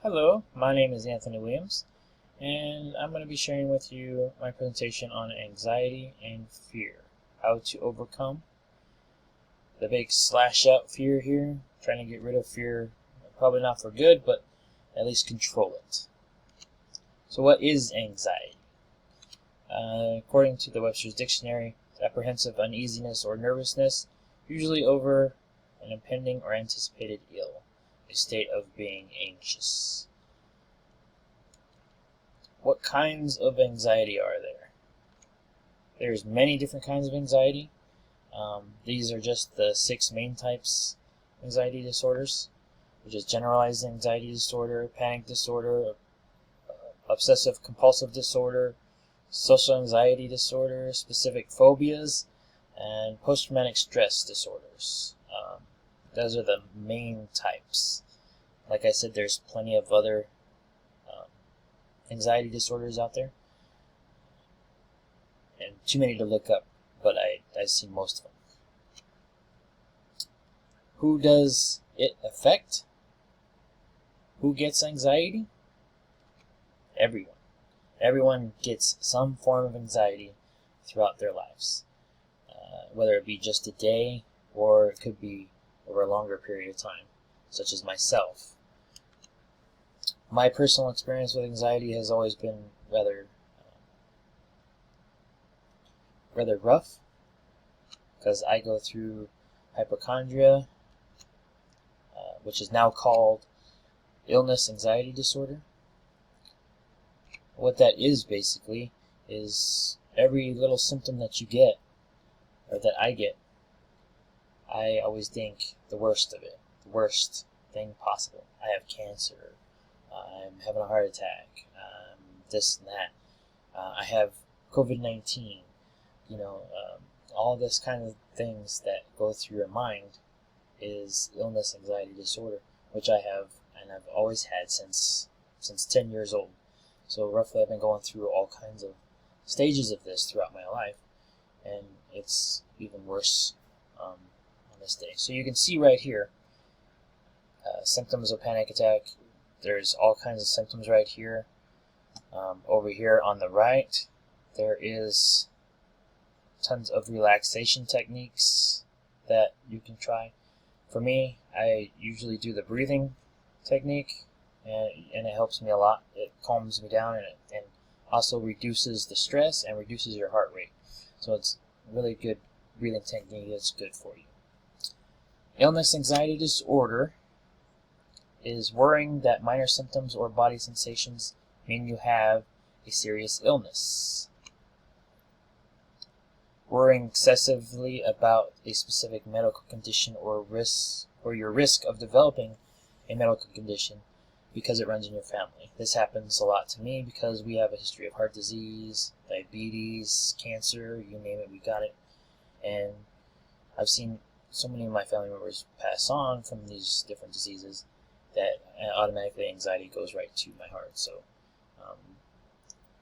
Hello, my name is Anthony Williams, and I'm going to be sharing with you my presentation on anxiety and fear, how to overcome the big slash out fear here, trying to get rid of fear, probably not for good, but at least control it. So what is anxiety? According to the Webster's Dictionary, it's apprehensive uneasiness or nervousness, usually over an impending or anticipated ill, a state of being anxious. What kinds of anxiety are there? There's many different kinds of anxiety. These are just the 6 main types of anxiety disorders, which is generalized anxiety disorder, panic disorder, obsessive compulsive disorder, social anxiety disorder, specific phobias, and post-traumatic stress disorders. Those are the main types. Like I said, there's plenty of other anxiety disorders out there, and too many to look up, but I've seen most of them. Who does it affect? Who gets anxiety? Everyone. Everyone gets some form of anxiety throughout their lives, whether it be just a day or it could be over a longer period of time, such as myself. My personal experience with anxiety has always been rather rough, because I go through hypochondria, which is now called illness anxiety disorder. What that is basically is every little symptom that you get, or that I get, I always think the worst of it, the worst thing possible. I have cancer, I'm having a heart attack, this and that, I have COVID-19, all this kind of things that go through your mind is illness anxiety disorder, which I have, and I've always had since 10 years old. So roughly I've been going through all kinds of stages of this throughout my life, and it's even worse on this day. So you can see right here, symptoms of panic attack. There's all kinds of symptoms right here. Over here on the right, there is tons of relaxation techniques that you can try. For me, I usually do the breathing technique, and it helps me a lot. It calms me down, and also reduces the stress and reduces your heart rate. So it's really good breathing technique that's good for you. Illness anxiety disorder is worrying that minor symptoms or body sensations mean you have a serious illness. Worrying excessively about a specific medical condition or your risk of developing a medical condition because it runs in your family. This happens a lot to me because we have a history of heart disease, diabetes, cancer, you name it, we got it. And I've seen so many of my family members pass on from these different diseases that automatically anxiety goes right to my heart. So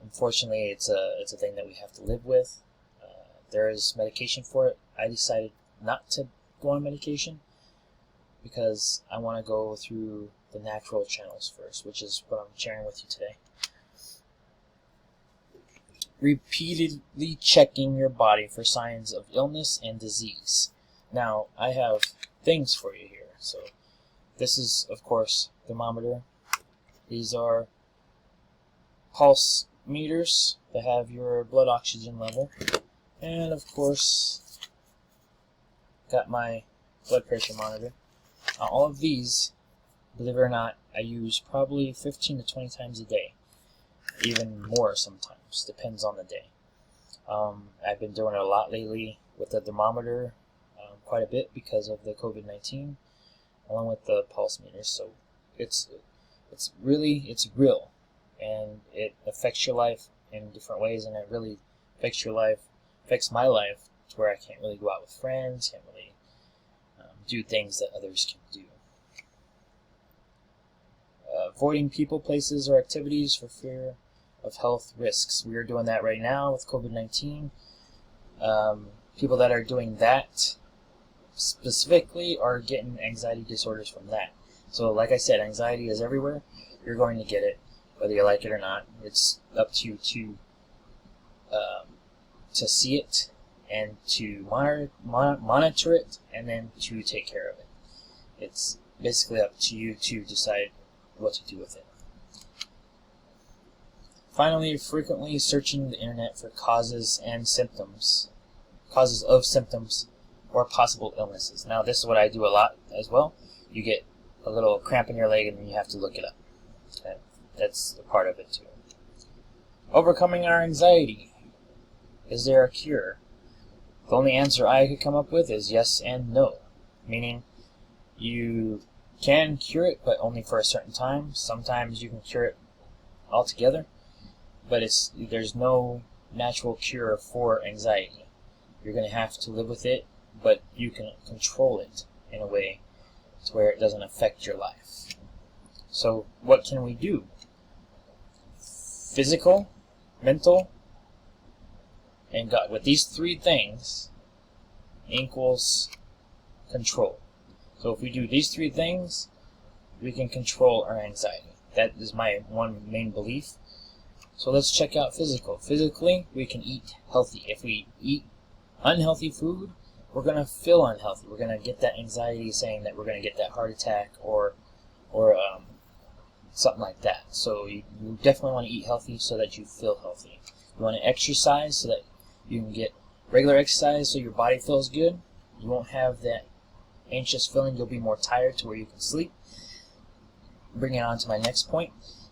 unfortunately, it's a thing that we have to live with. There is medication for it. I decided not to go on medication because I want to go through the natural channels first, which is what I'm sharing with you today. Repeatedly checking your body for signs of illness and disease. Now, I have things for you here. So this is, of course, thermometer. These are pulse meters that have your blood oxygen level. And, of course, got my blood pressure monitor. Now, all of these, believe it or not, I use probably 15 to 20 times a day. Even more sometimes. Depends on the day. I've been doing it a lot lately with the thermometer, quite a bit because of the COVID-19, along with the pulse meters. So it's real, and it affects your life in different ways, and it really affects my life to where I can't really go out with friends, can't really do things that others can do. Avoiding people, places, or activities for fear of health risks. We are doing that right now with COVID-19. People that are doing that specifically are getting anxiety disorders from that. So like I said, anxiety is everywhere. you're going to get it, whether you like it or not. It's up to you to see it and to monitor it, and then to take care of it. It's basically up to you to decide what to do with it. Finally, frequently searching the internet for causes of symptoms or possible illnesses. Now, this is what I do a lot as well. You get a little cramp in your leg and you have to look it up. That's a part of it too. Overcoming our anxiety. Is there a cure? The only answer I could come up with is yes and no. Meaning, you can cure it, but only for a certain time. Sometimes you can cure it altogether, but there's no natural cure for anxiety. You're going to have to live with it, but you can control it in a way to where it doesn't affect your life. So what can we do? Physical, mental, and God. With these three things equals control. So if we do these three things, we can control our anxiety. That is my one main belief. So let's check out physical. Physically, we can eat healthy. If we eat unhealthy food, we're going to feel unhealthy. We're going to get that anxiety saying that we're going to get that heart attack or something like that. So you definitely want to eat healthy so that you feel healthy. You want to exercise so that you can get regular exercise so your body feels good. You won't have that anxious feeling. You'll be more tired to where you can sleep. Bringing it on to my next point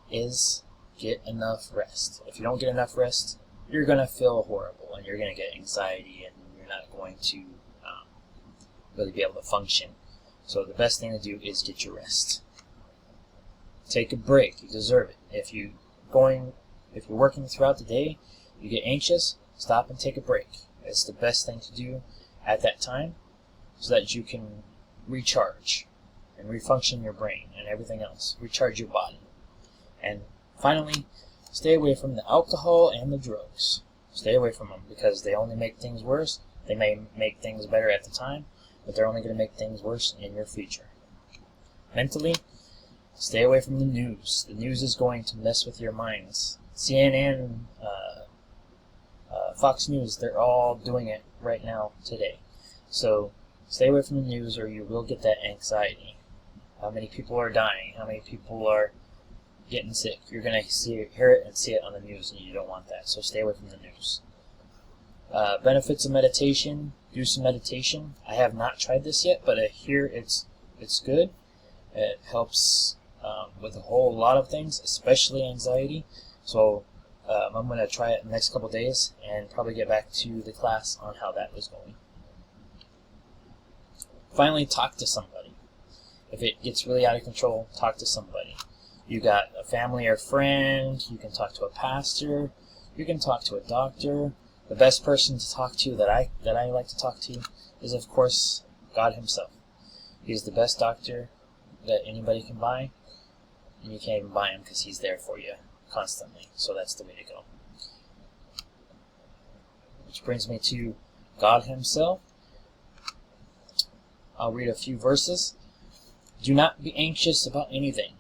is get enough rest. If you don't get enough rest, you're going to feel horrible and you're going to get anxiety and you're not going to really be able to function. So the best thing to do is get your rest. Take a break. You deserve it. If you're working throughout the day, you get anxious, stop and take a break. It's the best thing to do at that time so that you can recharge and refunction your brain and everything else. Recharge your body. And finally, stay away from the alcohol and the drugs. Stay away from them because they only make things worse. They may make things better at the time, but they're only going to make things worse in your future. Mentally, stay away from the news. The news is going to mess with your minds. CNN, Fox News, they're all doing it right now today. So stay away from the news or you will get that anxiety. How many people are dying? How many people are getting sick? You're going to hear it and see it on the news, and you don't want that. So stay away from the news. Benefits of meditation. Do some meditation. I have not tried this yet, but I hear it's good. It helps with a whole lot of things, especially anxiety. So I'm going to try it in the next couple days and probably get back to the class on how that was going. Finally, talk to somebody. If it gets really out of control, talk to somebody. You got a family or friend, you can talk to a pastor, you can talk to a doctor. The best person to talk to that I like to talk to is, of course, God himself. He's the best doctor that anybody can buy, and you can't even buy him because he's there for you constantly. So that's the way to go. Which brings me to God himself. I'll read a few verses. Do not be anxious about anything,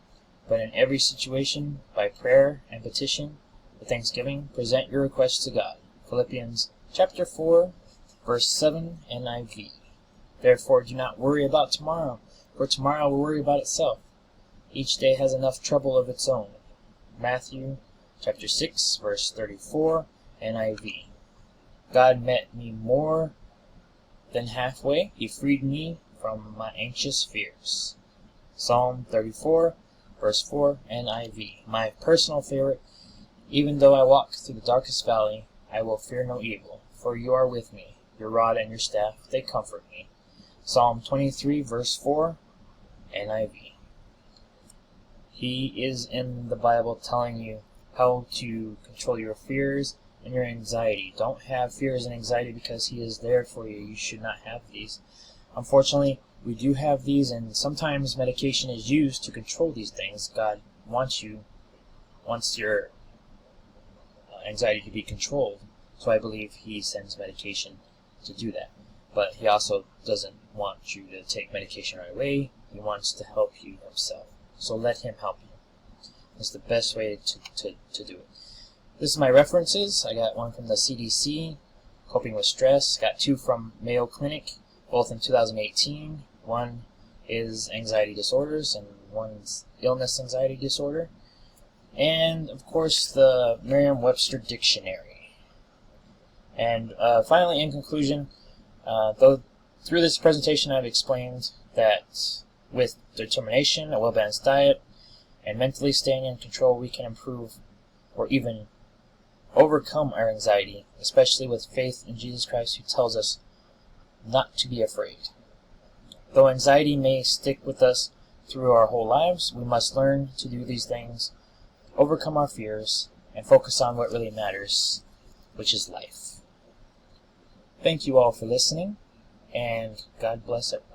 but in every situation, by prayer and petition, with thanksgiving, present your requests to God. Philippians chapter 4, verse 7, NIV. Therefore, do not worry about tomorrow, for tomorrow will worry about itself. Each day has enough trouble of its own. Matthew chapter 6, verse 34, NIV. God met me more than halfway. He freed me from my anxious fears. Psalm 34, verse 4, NIV. My personal favorite. Even though I walk through the darkest valley, I will fear no evil, for you are with me. Your rod and your staff, they comfort me. Psalm 23, verse 4, NIV. He is in the Bible telling you how to control your fears and your anxiety. Don't have fears and anxiety because he is there for you. You should not have these. Unfortunately, we do have these, and sometimes medication is used to control these things. God wants your anxiety to be controlled, so I believe he sends medication to do that. But he also doesn't want you to take medication right away. He wants to help you himself. So let him help you. is the best way to do it. This is my references. I got one from the CDC, Coping with Stress. Got two from Mayo Clinic, both in 2018. One is anxiety disorders, and one's illness anxiety disorder. And, of course, the Merriam-Webster Dictionary. And finally, in conclusion, though through this presentation I've explained that with determination, a well-balanced diet, and mentally staying in control, we can improve or even overcome our anxiety, especially with faith in Jesus Christ, who tells us not to be afraid. Though anxiety may stick with us through our whole lives, we must learn to do these things, overcome our fears, and focus on what really matters, which is life. Thank you all for listening, and God bless everyone.